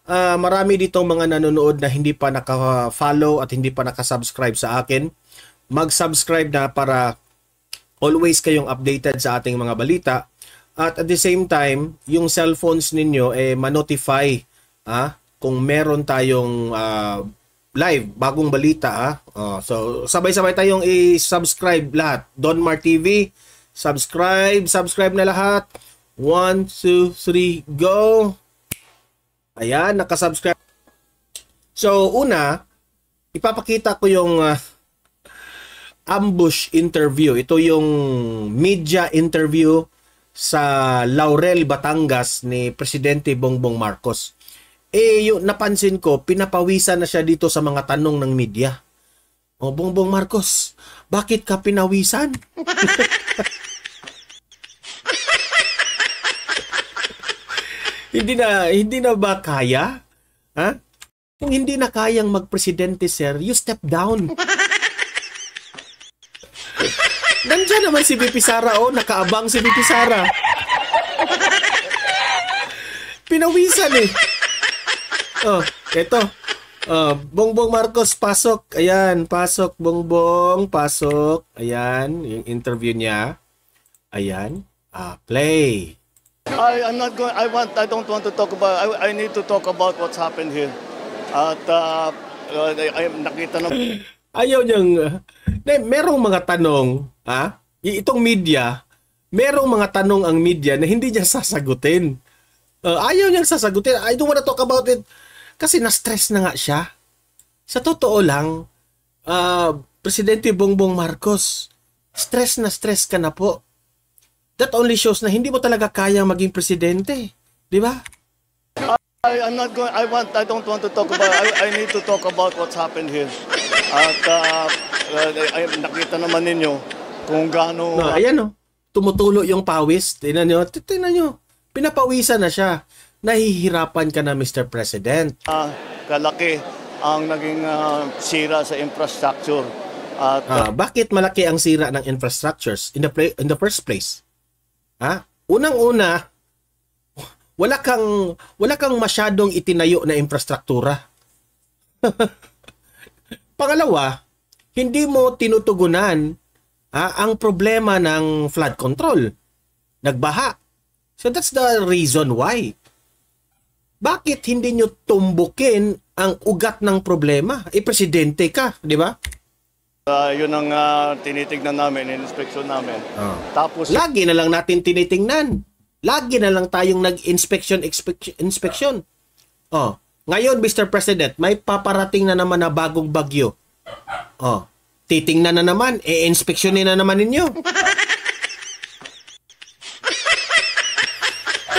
Marami dito mga nanonood na hindi pa naka-follow at hindi pa naka-subscribe sa akin. Mag-subscribe na para always kayong updated sa ating mga balita. At the same time, yung cellphones ninyo ma-notify kung meron tayong live, bagong balita. So, sabay-sabay tayong i-subscribe lahat. Donmar TV, subscribe na lahat. 1, 2, 3, go! Ayan, nakasubscribe. So, una, ipapakita ko yung ambush interview. Ito yung media interview sa Laurel, Batangas ni Presidente Bongbong Marcos. Yung napansin ko, pinapawisan na siya dito sa mga tanong ng media. Bongbong Marcos, bakit ka pinawisan? Hindi na ba kaya? Kung hindi na kayang magpresidente, sir, you step down. Nandiyan naman si VP Sara, nakaabang si VP Sara. Pinawisan eto. Bongbong Marcos, pasok. Ayan, pasok Bongbong, pasok. Ayan, yung interview niya. Ayan, play. I don't want to talk about. I need to talk about what's happened here. At nakita na. Ayaw niyang. Merong mga tanong, itong media, merong mga tanong ang media na hindi niya sasagutin. Ayaw niyang sasagutin. I don't want to talk about it. Kasi na-stress na nga siya. Sa totoo lang, Presidente Bongbong Marcos, stress na stress ka na po. That only shows na hindi mo talaga kayang maging presidente, di ba? I don't want to talk about. I need to talk about what's happened here. At nakita naman ninyo kung gaano. Ayan tumutulo yung pawis. Tingnan nyo. Pinapawisan na siya. Nahihirapan ka na, Mr. President. Kalaki ang naging sira sa infrastructure. At bakit malaki ang sira ng infrastructures in the first place? Unang-una, wala kang masyadong itinayo na infrastruktura. Pangalawa, hindi mo tinutugunan ang problema ng flood control. Nagbaha. So that's the reason why. Bakit hindi nyo tumbukin ang ugat ng problema? Presidente ka, di ba? Yun ang tinitignan namin, in-inspection namin. Tapos lagi na lang natin tinitingnan. Lagi na lang tayong nag-inspection. Ngayon, Mr. President, may paparating na naman na bagong bagyo. Titingnan na naman, inspeksyonin na naman ninyo.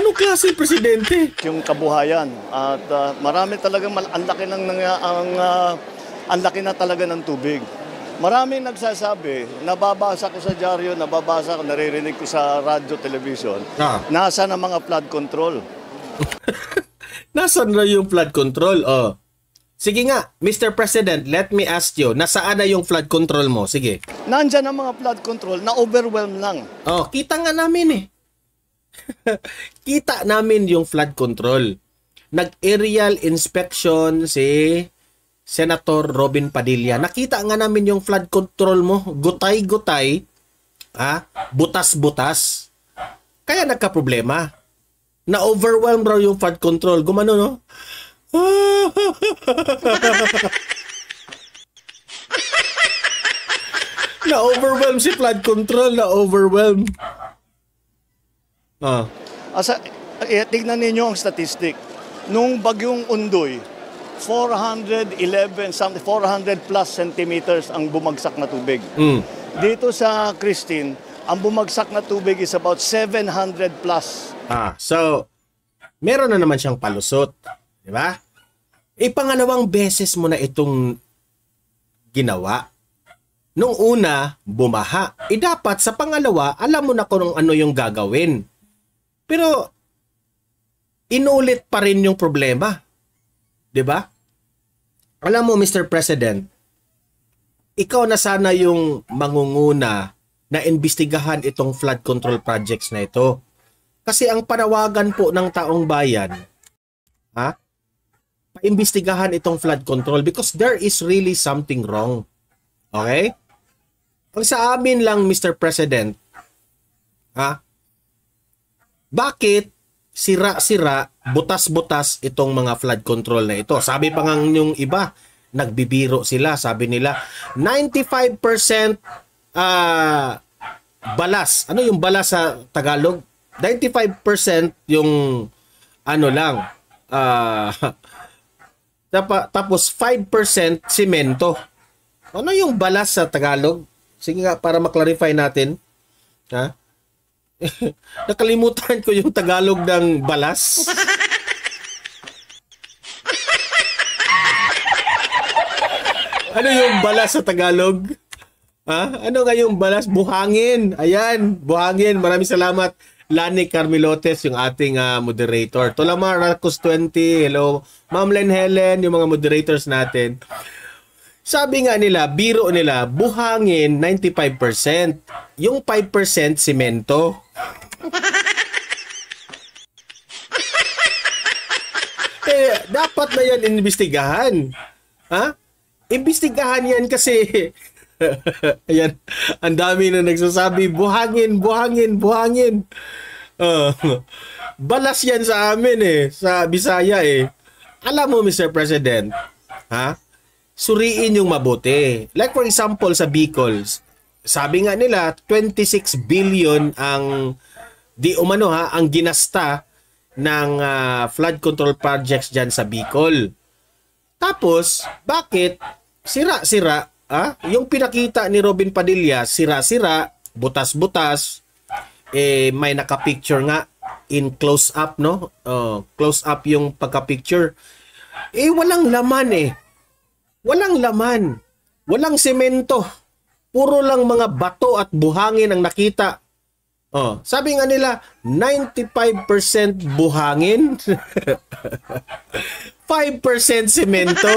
Anong klase presidente? Yung kabuhayan at marami talagang ang laki na talaga ng tubig. Maraming nagsasabi, nababasa ko sa dyaryo, naririnig ko sa radyo, television, nasa na mga flood control. Nasaan na yung flood control? Sige nga, Mr. President, let me ask you, nasaan na yung flood control mo? Sige. Nandyan ang mga flood control, na-overwhelm lang. Kita nga namin Kita namin yung flood control. Nag-aerial inspection si Senator Robin Padilla. Nakita nga namin yung flood control mo. Gutay-gutay. Butas-butas. Kaya nagka-problema. Na-overwhelm raw yung flood control. Gumano, no? Na-overwhelm si flood control. Na-overwhelm. Tignan ninyo ang statistic. Nung bagyong Undoy, 400 plus centimeters ang bumagsak na tubig. Dito sa Christine, ang bumagsak na tubig is about 700 plus. So, meron na naman siyang palusot. Di ba? Pangalawang beses mo na itong ginawa. Nung una, bumaha. Dapat sa pangalawa, alam mo na kung ano yung gagawin. Pero, inulit pa rin yung problema. 'Di ba? Alam mo, Mr. President, ikaw na sana yung mangunguna na imbestigahan itong flood control projects na ito. Kasi ang panawagan po ng taong bayan, imbestigahan itong flood control because there is really something wrong. Okay? Ang sa amin lang, Mr. President, bakit sira-sira, butas-butas itong mga flood control na ito? Sabi pa nga yung iba, nagbibiro sila. Sabi nila, 95% balas. Ano yung balas sa Tagalog? 95% yung ano lang. Tapos 5% simento. Ano yung balas sa Tagalog? Sige nga, para maklarify natin. Ha? Nakalimutan ko yung Tagalog ng balas. Ano yung balas sa Tagalog? Ha? Ano nga yung balas? Buhangin. Ayan, buhangin. Maraming salamat, Lani Carmilotes, yung ating moderator. Tolamar Racos 20. Hello. Ma'am Len Helen, yung mga moderators natin. Sabi nga nila, biro nila, buhangin 95%. Yung 5% simento. Dapat na yan inimbestigahan. Ha? Imbestigahan yan kasi ayan, ang dami na nagsasabi, buhangin, buhangin, buhangin. Balas yan sa amin sa Bisaya Alam mo, Mr. President, ha? Suriin yung mabuti. Like for example sa Bicol, sabi nga nila 26 billion ang ang ginasta ng flood control projects dyan sa Bicol. Tapos, bakit sira-sira? Yung pinakita ni Robin Padilla, sira-sira, butas-butas, may naka-picture nga in close-up, no? Close-up yung pagka-picture. Walang laman Walang laman. Walang semento. Puro lang mga bato at buhangin ang nakita. Sabi nga nila, 95% buhangin, 5% semento.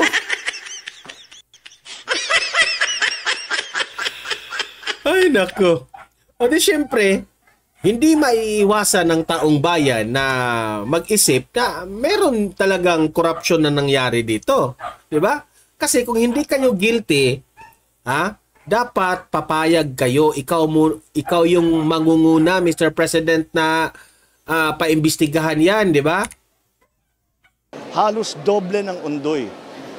Ay, nako. O di syempre, hindi maiiwasan ng taong bayan na mag-isip na meron talagang corruption na nangyari dito. Diba? Kasi kung hindi kayo guilty, dapat papayag kayo. Ikaw yung mangunguna, Mr. President, na paimbestigahan yan, di ba? Halos doble ng undoy.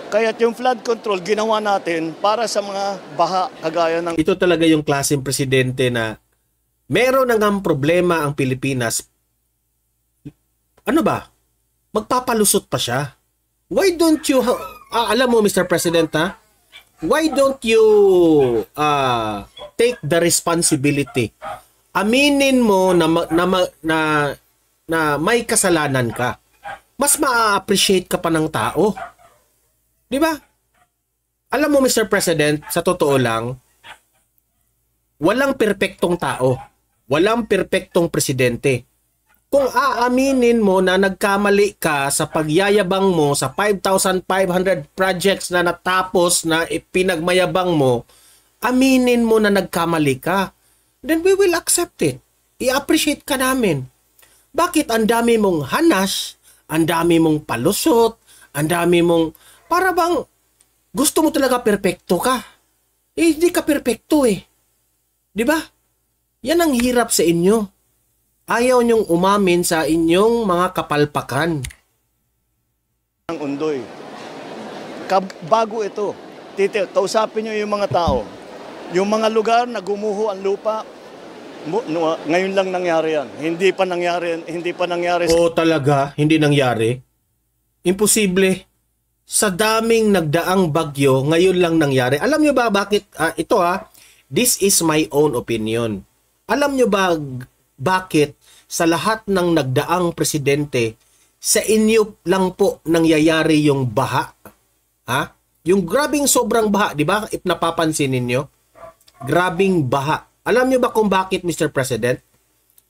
Kaya yung flood control ginawa natin para sa mga baha kagaya ng... Ito talaga yung klaseng presidente na meron nang problema ang Pilipinas. Ano ba? Magpapalusot pa siya. Why don't you... alam mo, Mr. President, why don't you take the responsibility? Aminin mo na may kasalanan ka. Mas ma-appreciate ka pa ng tao. Di ba? Alam mo, Mr. President, sa totoo lang, walang perpektong tao. Walang perpektong presidente. Kung aaminin mo na nagkamali ka sa pagyayabang mo sa 5,500 projects na natapos na ipinagmayabang mo, aminin mo na nagkamali ka, then we will accept it. I-appreciate ka namin. Bakit ang dami mong hanas, ang dami mong palusot, ang dami mong... Para bang gusto mo talaga perpekto ka? Hindi ka perpekto Di ba? Yan ang hirap sa inyo. Ayaw niyong umamin sa inyong mga kapalpakan. Ang undoy. Bago ito, kausapin niyo yung mga tao. Yung mga lugar na gumuho ang lupa, ngayon lang nangyari yan. Hindi pa nangyari. Oo, talaga, hindi nangyari. Imposible. Sa daming nagdaang bagyo, ngayon lang nangyari. Alam niyo ba bakit? Ito this is my own opinion. Alam niyo ba bakit sa lahat ng nagdaang presidente, sa inyo lang po nangyayari yung baha? Yung grabing sobrang baha, di ba? If napapansin ninyo, grabing baha. Alam niyo ba kung bakit, Mr. President?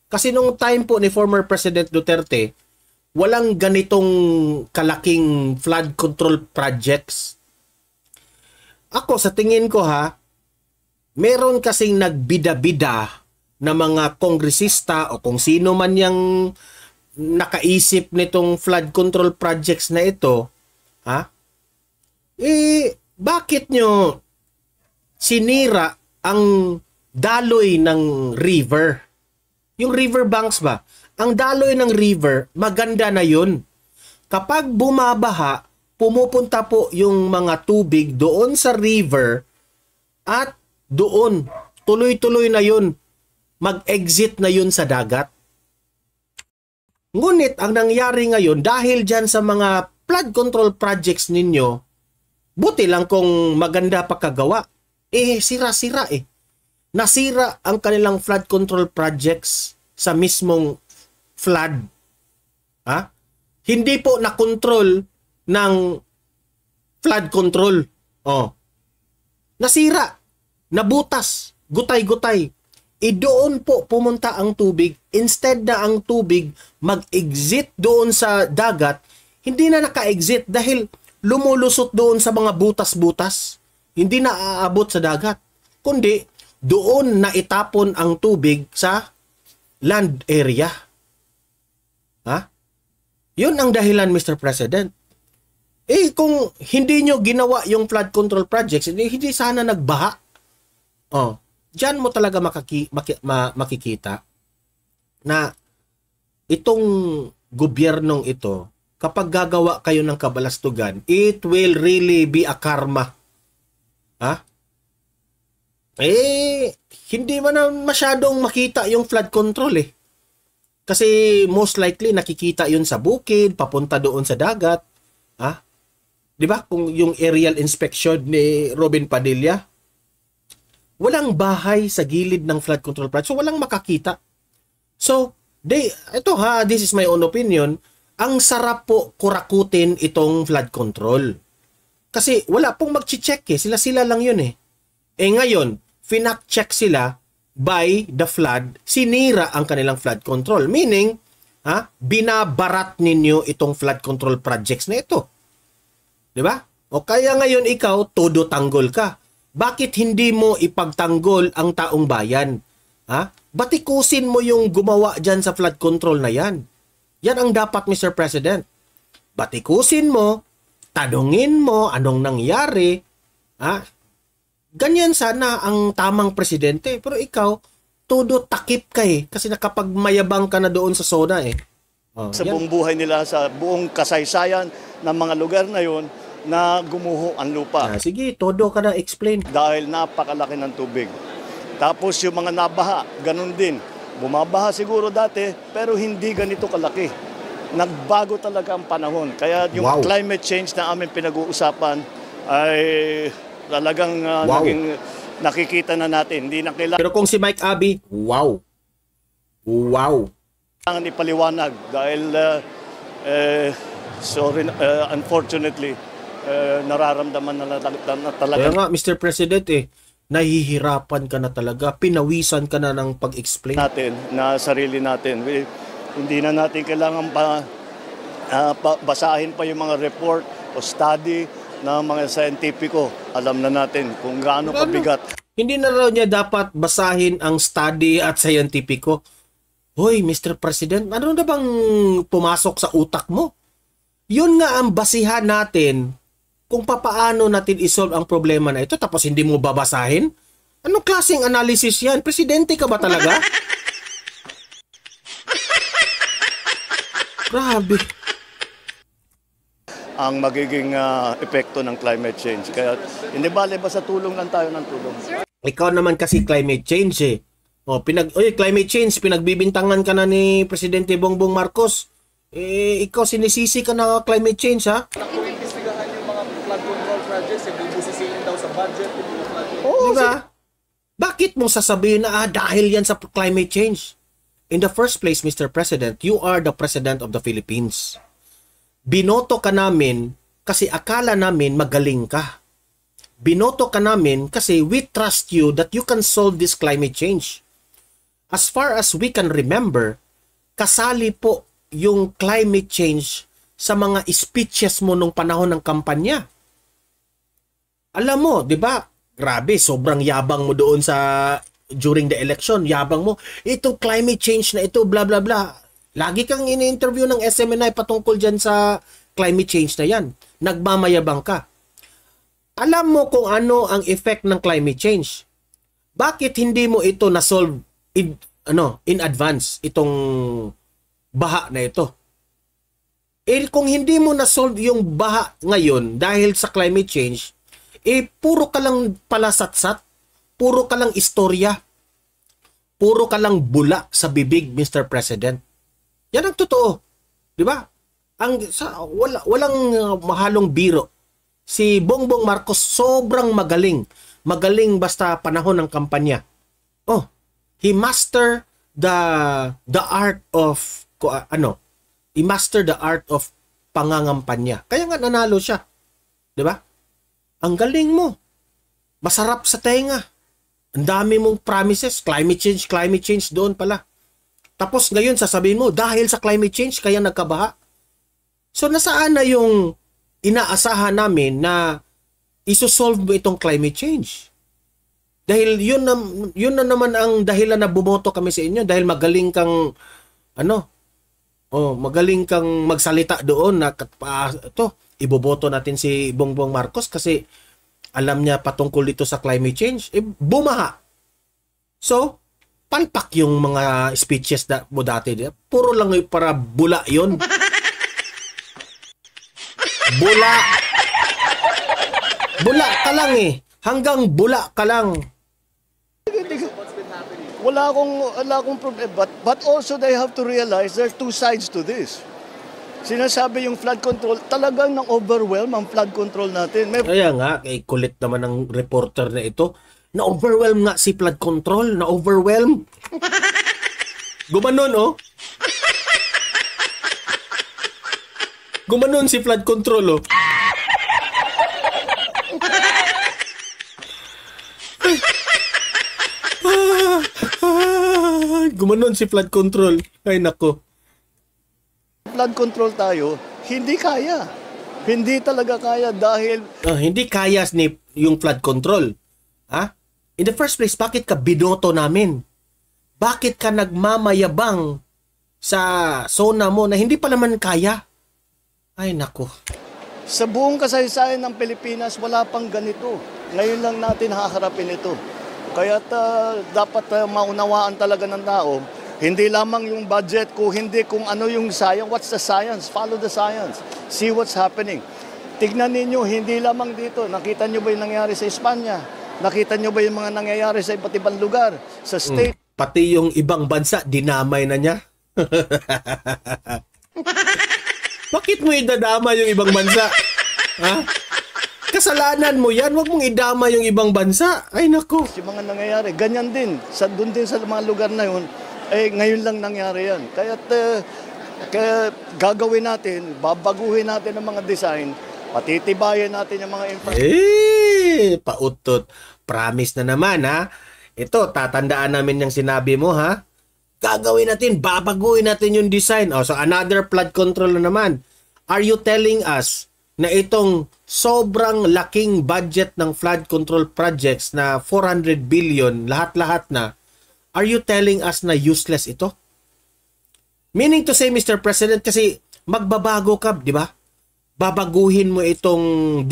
Kasi nung time po ni former President Duterte, walang ganitong kalaking flood control projects. Ako, sa tingin ko meron kasing nagbida-bida na mga kongresista o kung sino man yung nakaisip nitong flood control projects na ito, Ha? Bakit nyo sinira ang daloy ng river? Yung river banks ba? Ang daloy ng river, maganda na yun. Kapag bumabaha, pumupunta po yung mga tubig doon sa river at doon, tuloy-tuloy na yun. Mag-exit na yun sa dagat. Ngunit ang nangyari ngayon, dahil dyan sa mga flood control projects ninyo, buti lang kung maganda pa kagawa. Sira-sira eh. Nasira ang kanilang flood control projects sa mismong flood. Ha? Hindi po na-control ng flood control. Nasira. Nabutas. Gutay-gutay. Doon po pumunta ang tubig. Instead na ang tubig mag-exit doon sa dagat, hindi na naka-exit dahil lumulusot doon sa mga butas-butas. Hindi na aabot sa dagat. Kundi, doon na itapon ang tubig sa land area. Ha? Yun ang dahilan, Mr. President. Kung hindi nyo ginawa yung flood control projects, hindi sana nagbaha. Diyan mo talaga makikita na itong gobyernong ito, kapag gagawa kayo ng kabalastugan, it will really be a karma. Ha? Hindi man na masyadong makita yung flood control eh. Kasi most likely nakikita yun sa bukid, papunta doon sa dagat. Ha? 'Di ba? Kung yung aerial inspection ni Robin Padilla, walang bahay sa gilid ng flood control project. So walang makakita. So, this is my own opinion, ang sarap po kurakutin itong flood control. Kasi wala pong mag-check eh. Sila lang yun eh. Ngayon, finact-check sila by the flood, sinira ang kanilang flood control. Meaning, binabarat ninyo itong flood control projects na ito. Diba? O kaya ngayon ikaw, todo tanggol ka. Bakit hindi mo ipagtanggol ang taong bayan? Batikusin mo yung gumawa dyan sa flood control na yan. Yan ang dapat, Mr. President. Batikusin mo, tanungin mo anong nangyari. Ganyan sana ang tamang presidente. Pero ikaw, todo takip ka eh. Kasi nakapagmayabang ka na doon sa zona eh. Sa buong buhay nila, sa buong kasaysayan ng mga lugar na yon, na gumuho ang lupa. Sige, todo ka na explain. Dahil napakalaki ng tubig. Tapos yung mga nabaha, ganun din. Bumabaha siguro dati, pero hindi ganito kalaki. Nagbago talaga ang panahon. Kaya yung climate change na aming pinag-uusapan ay talagang naging nakikita na natin. Hindi na kailangan. Pero kung si Mike Abby, wow. Kailangan ipaliwanag dahil unfortunately, nararamdaman na talaga. Kaya nga, Mr. President nahihirapan ka na talaga, pinawisan ka na ng pag-explain. Natin, na sarili natin. Hindi na natin kailangan basahin pa yung mga report o study ng mga scientifico. Alam na natin kung gaano kabigat. Hindi na raw niya dapat basahin ang study at scientifico. Hoy, Mr. President, ano na bang pumasok sa utak mo? Yun nga ang basihan natin kung papaano natin isolve ang problema na ito tapos hindi mo babasahin? Anong klaseng analysis yan? Presidente ka ba talaga? Grabe. Ang magiging epekto ng climate change. Kaya hindi bale ba sa tulong lang tayo ng tulong? Ikaw naman kasi climate change eh. Climate change, pinagbibintangan ka na ni Presidente Bongbong Marcos. Ikaw sinisisi ka na climate change ha? Nakuimbestigahan yung mga flood control projects, bubusisiin daw sa budget yung mga flood control. Oo, diba? Bakit mo sasabihin na dahil yan sa climate change? In the first place, Mr. President, you are the President of the Philippines. Binoto ka namin kasi akala namin magaling ka. Binoto ka namin kasi we trust you that you can solve this climate change. As far as we can remember, kasali po yung climate change sa mga speeches mo nung panahon ng kampanya. Alam mo, di ba? Grabe, sobrang yabang mo doon during the election. Yabang mo, itong climate change na ito, bla bla bla. Lagi kang ini-interview ng SMNI patungkol dyan sa climate change na yan. Nagmamayabang ka. Alam mo kung ano ang effect ng climate change. Bakit hindi mo ito na-solve in advance, itong baha na ito? Kung hindi mo na-solve yung baha ngayon dahil sa climate change, puro ka lang palasatsat, puro ka lang istorya, puro ka lang bula sa bibig, Mr. President. Yan ang totoo. Di ba? Walang mahalong biro. Si Bongbong Marcos sobrang magaling. Magaling basta panahon ng kampanya. He master the art of he master the art of pangangampanya. Kaya nga nanalo siya. 'Di ba? Ang galing mo. Masarap sa tenga. Ang dami mong promises, climate change doon pala. Tapos ngayon sasabihin mo dahil sa climate change kaya nagkabaha. So nasaan na yung inaasahan namin na isosolve mo itong climate change? Dahil yun na naman ang dahilan na bumoto kami sa inyo dahil magaling kang magaling kang magsalita doon na iboboto natin si Bongbong Marcos kasi alam niya patungkol dito sa climate change. Bumaha. So, palpak yung mga speeches mo dati. Puro lang para bula yon. Bula ka lang Hanggang bula ka lang. Wala akong problem. But also they have to realize there are two sides to this. Sinasabi yung flood control, talagang nang-overwhelm ang flood control natin. Kaya nga, kulit naman ng reporter na ito. Na-overwhelm nga si flood control. Na-overwhelm. Gumanon, Gumanon si flood control, Gumanon si flood control. Ay nako. Flood control tayo, hindi kaya. Hindi talaga kaya dahil hindi kaya ni yung flood control. In the first place, bakit ka binoto namin? Bakit ka nagmamayabang sa zona mo na hindi pa naman kaya? Ay nako. Sa buong kasaysayan ng Pilipinas, wala pang ganito. Ngayon lang natin haharapin ito. Kaya dapat maunawaan talaga ng tao, hindi lamang yung budget ko, hindi kung ano yung science. What's the science? Follow the science. See what's happening. Tignan ninyo, hindi lamang dito. Nakita nyo ba yung nangyari sa Espanya? Nakita nyo ba yung mga nangyayari sa iba't ibang lugar? Sa state? Pati yung ibang bansa, dinamay na niya. Bakit mo idadama yung ibang bansa? Kasalanan mo yan. Huwag mong idama yung ibang bansa. Ay, nako. Yung mga nangyayari, ganyan din. Doon din sa mga lugar na yun, ngayon lang nangyari yan. Kaya gagawin natin, babaguhin natin ang mga design, patitibayan natin yung mga infrastructure. Pautot. Promise na naman, Ito, tatandaan namin yung sinabi mo, Gagawin natin, babaguhin natin yung design. So, another flood control na naman. Are you telling us na itong sobrang laking budget ng flood control projects na 400 billion, lahat-lahat na, are you telling us na useless ito? Meaning to say, Mr. President, kasi magbabago ka, di ba? Babaguhin mo itong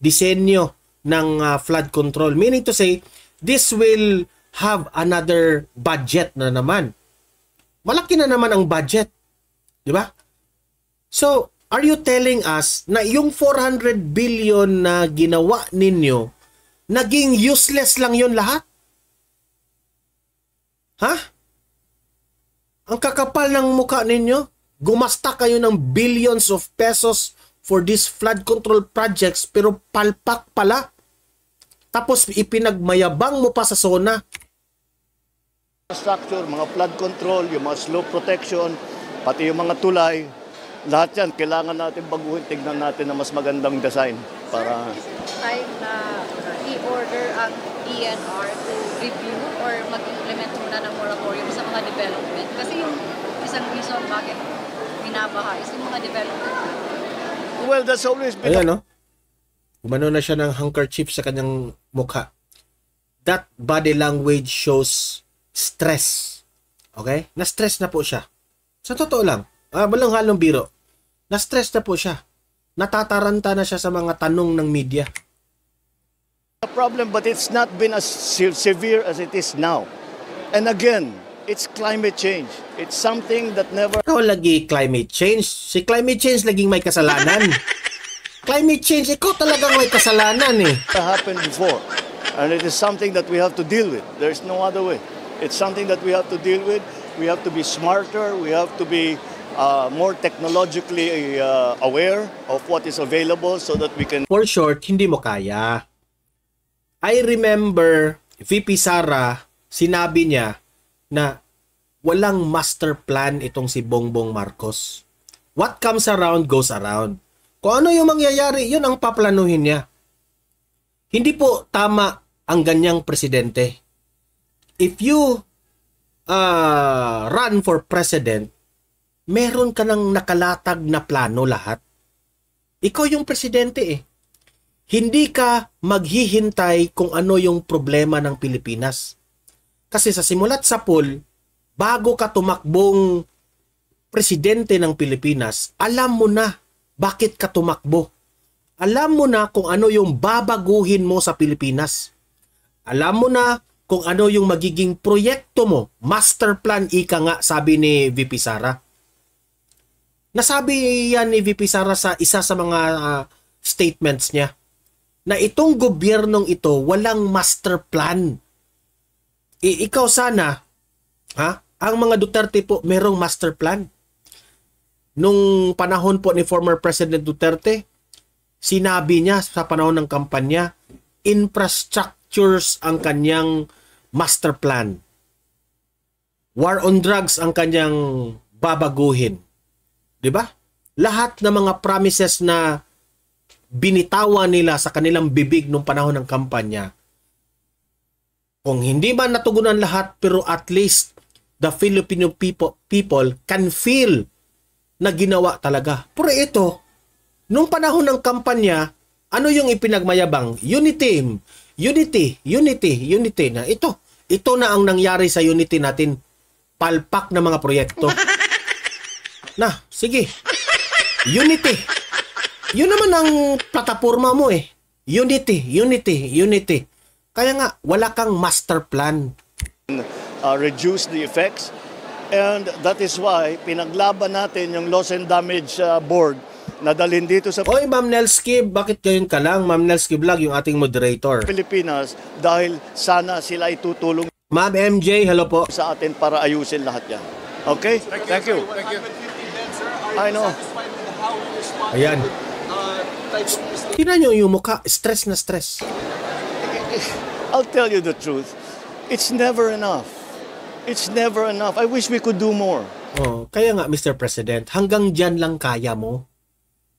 disenyo ng flood control. Meaning to say, this will have another budget na naman. Malaki na naman ang budget. Di ba? So, are you telling us na yung 400 billion na ginawa ninyo, naging useless lang yun lahat? Ang kakapal ng mukha ninyo? Gumasta kayo ng billions of pesos for these flood control projects pero palpak pala. Tapos ipinagmayabang mo pa sa zona. Structure, mga flood control, yung mga slope protection, pati yung mga tulay, lahat yan, kailangan natin baguhin, tignan natin na mas magandang design para... Time na i-order ang DNR to review or mag-implement muna ng moratorium sa mga development. Kasi yung isang reason bakit binabaha is yung mga development. Well, that's always been... Ayan, Umano na siya ng handkerchief sa kanyang mukha. That body language shows stress. Okay? Na-stress na po siya. Sa totoo lang. Walang halong biro. Na-stress na po siya. Natataranta na siya sa mga tanong ng media. A problem, but it's not been as severe as it is now. And again, it's climate change. It's something that never Ikaw lagi climate change. Si climate change laging may kasalanan. Climate change, ikaw talagang may kasalanan eh. happened before. And it is something that we have to deal with. There's no other way. It's something that we have to deal with. We have to be smarter. We have to be more technologically aware of what is available so that we can... For short, hindi mo kaya. I remember VP Sara, sinabi niya na walang master plan itong si Bongbong Marcos. What comes around goes around. Kung ano yung mangyayari, yun ang paplanuhin niya. Hindi po tama ang ganyang presidente. If you run for president, meron ka ng nakalatag na plano lahat. Ikaw yung presidente eh. Hindi ka maghihintay kung ano yung problema ng Pilipinas. Kasi sa simula't sapul, bago ka tumakbong presidente ng Pilipinas, alam mo na bakit ka tumakbo. Alam mo na kung ano yung babaguhin mo sa Pilipinas. Alam mo na kung ano yung magiging proyekto mo. Master plan, ika nga, sabi ni VP Sara. Nasabi yan ni VP Sara sa isa sa mga statements niya na itong gobyernong ito walang master plan. Ikaw sana, ang mga Duterte po merong master plan. Nung panahon po ni former President Duterte, sinabi niya sa panahon ng kampanya, infrastructures ang kanyang master plan. War on drugs ang kanyang babaguhin. 'Di ba? Lahat ng mga promises na binitawan nila sa kanilang bibig nung panahon ng kampanya, kung hindi man natugunan lahat, pero at least the Filipino people can feel na ginawa talaga. Pero ito, nung panahon ng kampanya, ano yung ipinagmayabang? Unity na ito. Ito na ang nangyari sa unity natin. Palpak na mga proyekto. Na, sige. Unity. Yun naman ang plataforma mo eh. Unity. Kaya nga, wala kang master plan. Reduce the effects. And that is why pinaglaban natin yung loss and damage board na dalhin dito sa Oy, Ma'am Nelsky, bakit ngayon ka lang? Ma'am Nelsky Vlog, yung ating moderator. Pilipinas dahil sana sila ay tutulong Ma'am MJ, hello po. sa atin para ayusin lahat yan. Okay? Thank you. I know. Ayan. Tingnan nyo yung mukha, stress na stress. I'll tell you the truth. It's never enough. It's never enough. I wish we could do more. Oh, kaya nga Mr. President, hanggang dyan lang kaya mo.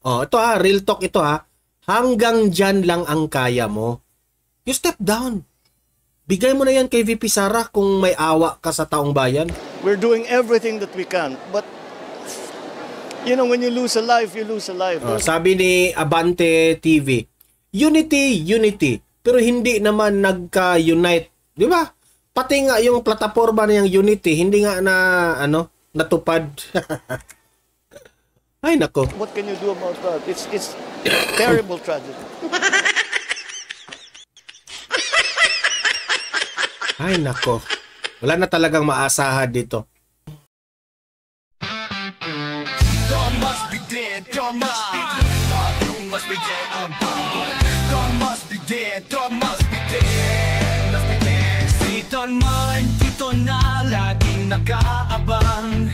Oh, ito real talk ito Hanggang dyan lang ang kaya mo. You step down. Bigay mo na yan kay VP Sara kung may awa ka sa taong bayan. We're doing everything that we can. But, you know, when you lose a life, you lose a life. Oh, sabi ni Abante TV, unity. Pero hindi naman nagka-unite. Di ba? Pati nga yung plataforma na yung Unity, hindi nga natupad. Ay, nako. What can you do about that? It's terrible tragedy. Ay, nako. Wala na talagang maasahan dito. Dito na laging nakaabang,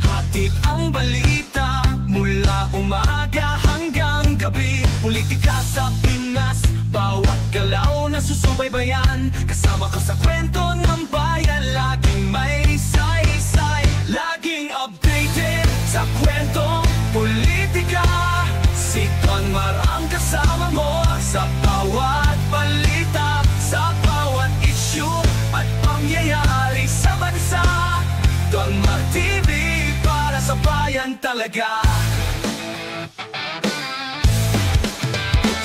hatid ang balita mula umaga hanggang gabi. Politika sa Pinas, bawat galaw na susubaybayan. Kasama ka sa kwento ng bayan, laging may saysay, laging updated sa kwentong politika. Si Ton Mar ang kasama mo sa bawat balita, sa bawat issue at pangyayari sa bansa. Ton Mar TV para sa bayan talaga.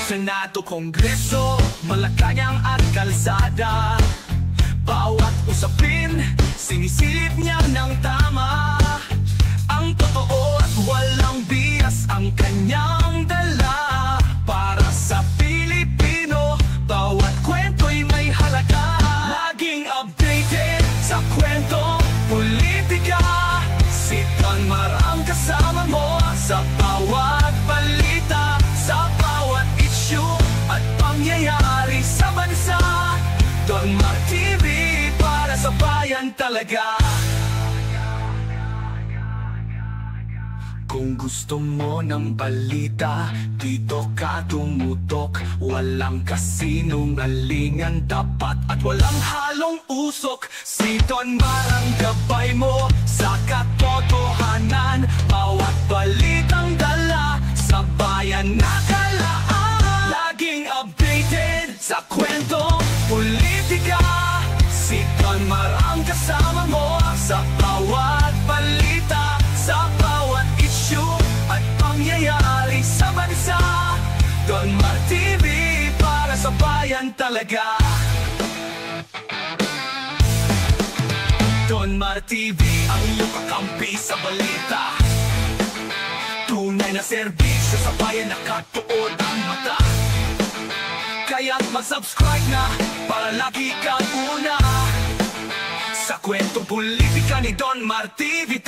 Senado, Kongreso, Malacanang at kalsada, bawat usapin, sinisilip niya ng tama. Ang totoo at walang bias. bigas ang kanyang dala. Para sa Pilipino, bawat kwento'y may halaga. Laging updated sa kwento, politika. Si Don Mar ang kasama mo sa bawat balita, sa bawat issue at pangyayari sa bansa. Don Mar TV, para sa bayan talaga. Kung gusto mo ng balita, dito ka tumutok. Walang kasinungalingan dapat at walang halong usok. Si Don Mar ang gabay mo sa katotohanan. Bawat balitang dala sa bayan na kalaan. Laging updated sa kwento, politika. Si Don Mar ang kasama mo sa bawat balita, sa bawat issue at pangyayari sa bansa. Don Mar TV, para sa bayan talaga. Don Mar TV, ang iyong kakampi sa balita. Tunay na serbisyo sa bayan, nakatuon ang mata. Kaya't mag-subscribe na para lagi kang una sa kwentong politika ni Don Mar TV.